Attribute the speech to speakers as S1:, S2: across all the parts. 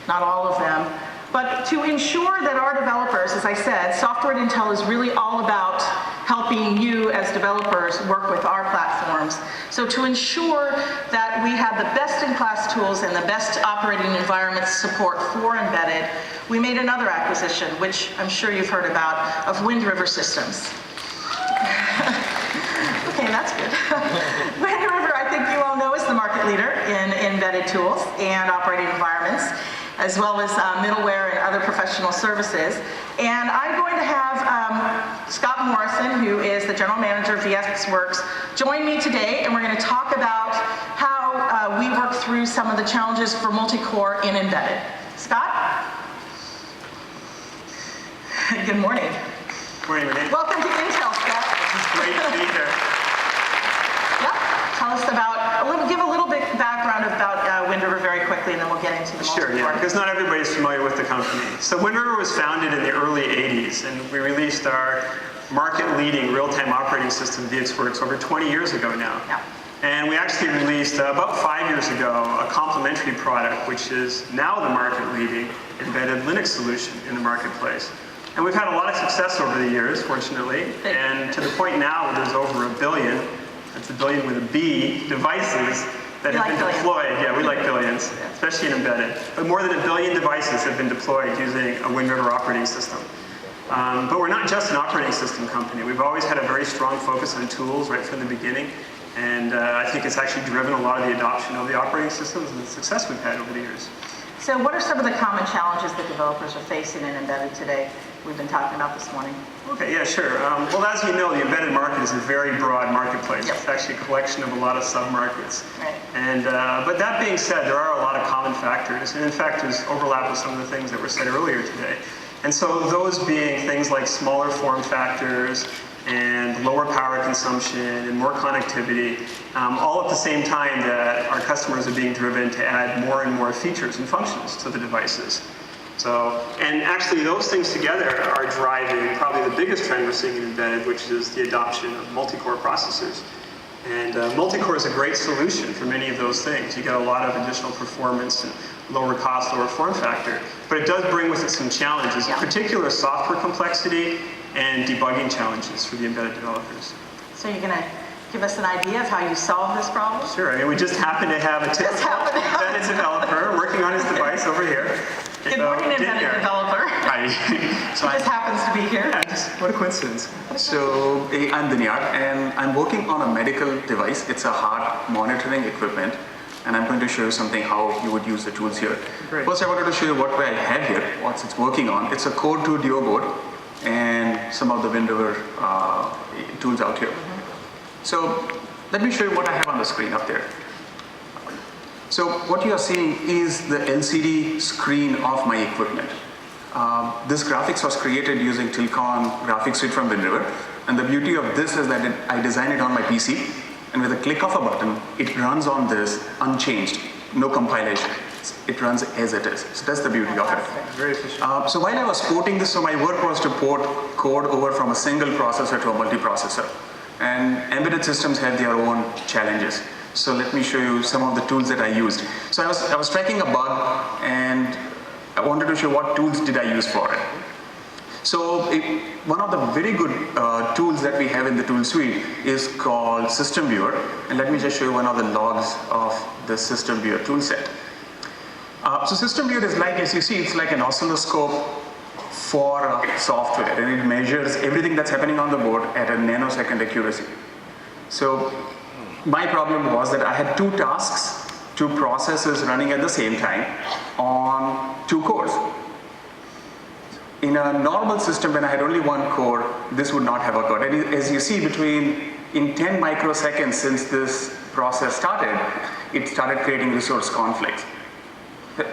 S1: not all of them. But to ensure that our developers, as I said, Software at Intel is really all about helping you as developers work with our platforms. So to ensure that we have the best-in-class tools and the best operating environment support for embedded, we made another acquisition, which I'm sure you've heard about, of Wind River Systems. Okay, that's good. Wind River, I think you all know, is the market leader in embedded tools and operating environments, as well as middleware and other professional services. And I'm going to have Scott Morrison, who is the General Manager of VxWorks, join me today, and we're going to talk about how we work through some of the challenges for multi-core in embedded. Scott? Good morning.
S2: Good morning, Renee.
S1: Welcome to Intel, Scott.
S2: It's great to be here.
S1: Yep. Tell us about, give a little bit background about Wind River very quickly, and then we'll get into the
S2: Sure, yeah, because not everybody's familiar with the company. So Wind River was founded in the early 80s, and we released our market-leading real-time operating system, VxWorks, over 20 years ago now.
S1: Yeah.
S2: And we actually released, about 5 years ago, a complementary product, which is now the market-leading embedded Linux solution in the marketplace. And we've had a lot of success over the years, fortunately, and to the point now where there's over 1 billion, that's 1 billion with a B, devices that have been deployed. Yeah, we like billions, especially in embedded. But more than 1 billion devices have been deployed using a Wind River operating system. But we're not just an operating system company. We've always had a very strong focus on tools right from the beginning. And I think it's actually driven a lot of the adoption of the operating systems and the success we've had over the years.
S1: So what are some of the common challenges that developers are facing in embedded today? We've been talking about this morning.
S2: Okay, yeah, sure. Well, as you know, the embedded market is a very broad marketplace. Yep. It's actually a collection of a lot of sub-markets.
S1: Right.
S2: And, but that being said, there are a lot of common factors. And in fact, there's overlap with some of the things that were said earlier today. And so those being things like smaller form factors and lower power consumption and more connectivity, all at the same time that our customers are being driven to add more and more features and functions to the devices. So, and actually those things together are driving probably the biggest trend we're seeing in embedded, which is the adoption of multi-core processors. And multi-core is a great solution for many of those things. You get a lot of additional performance and lower cost, lower form factor, but it does bring with it some challenges, in particular software complexity and debugging challenges for the embedded developers.
S1: So you're going to give us an idea of how you solve this problem?
S2: Sure. I mean, we just happen to have a typical embedded developer working on his device over here.
S1: Good morning, embedded developer.
S3: Hi.
S1: So he just happens to be here.
S3: What a coincidence. So I'm Dinyar, and I'm working on a medical device. It's a heart monitoring equipment. And I'm going to show you something how you would use the tools here.
S2: Great.
S3: First, I wanted to show you what I have here, what it's working on. It's a Core 2 Duo board and some of the Wind River tools out here. So let me show you what I have on the screen up there. So what you are seeing is the LCD screen of my equipment. This graphics was created using Tilcon graphics suite from Wind River. And the beauty of this is that I designed it on my PC. And with a click of a button, it runs on this unchanged, no compilation. It runs as it is. So that's the beauty of it.
S2: Very efficient.
S3: So while I was porting this, so my work was to port code over from a single processor to a multiprocessor. And embedded systems have their own challenges. So let me show you some of the tools that I used. So I was tracking a bug, and I wanted to show what tools did I use for it. So one of the very good tools that we have in the tool suite is called System Viewer. And let me just show you one of the logs of the System Viewer tool set. So System Viewer is like, as you see, it's like an oscilloscope for software. And it measures everything that's happening on the board at a nanosecond accuracy. So my problem was that I had 2 tasks, 2 processes running at the same time on 2 cores. In a normal system, when I had only 1 core, this would not have occurred. And as you see, in 10 microseconds since this process started, it started creating resource conflicts.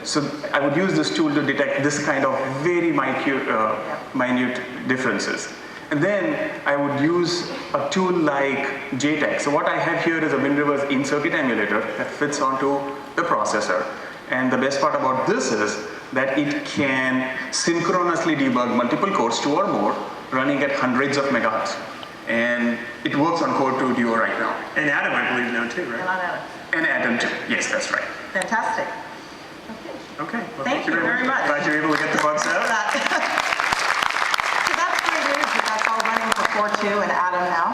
S3: So I would use this tool to detect this kind of very minute differences. And then I would use a tool like JTAG. So what I have here is a Wind River's in-circuit emulator that fits onto the processor. And the best part about this is that it can synchronously debug multiple cores, 2 or more, running at hundreds of megahertz. And it works on Core 2 Duo right now.
S2: And Atom, I believe, now too, right?
S1: And on Atom.
S3: And Atom too. Yes, that's right.
S1: Fantastic. Okay.
S2: Okay. Well,
S1: Thank you very much.
S2: Glad you're able to get the bugs out.
S1: So that's great news that that's all running for 4.2 and Atom now.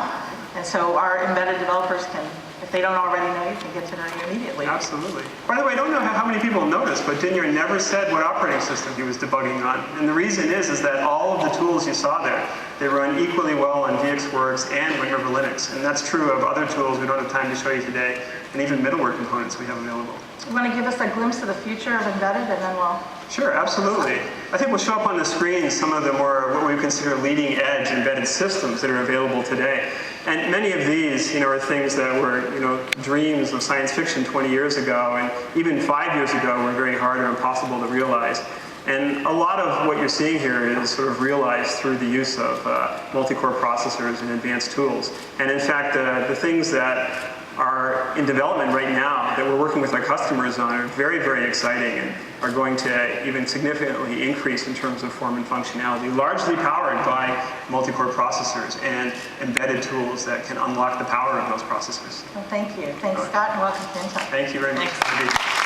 S1: And so our embedded developers can, if they don't already know, you can get to know you immediately.
S2: Absolutely. By the way, I don't know how many people noticed, but Dinyar never said what operating system he was debugging on. And the reason is that all of the tools you saw there, they run equally well on VxWorks and Wind River Linux. And that's true of other tools we don't have time to show you today, and even middleware components we have available.
S1: You want to give us a glimpse of the future of embedded, and then we'll...
S2: Sure, absolutely. I think we'll show up on the screen some of the more, what we consider leading edge embedded systems that are available today. And many of these, are things that were, dreams of science fiction 20 years ago, and even 5 years ago were very hard or impossible to realize. And a lot of what you're seeing here is sort of realized through the use of multi-core processors and advanced tools. And in fact, the things that are in development right now that we're working with our customers on are very, very exciting and are going to even significantly increase in terms of form and functionality, largely powered by multi-core processors and embedded tools that can unlock the power of those processors.
S1: Well, thank you. Thanks, Scott, and welcome to Intel.
S2: Thank you very much.
S1: Thanks.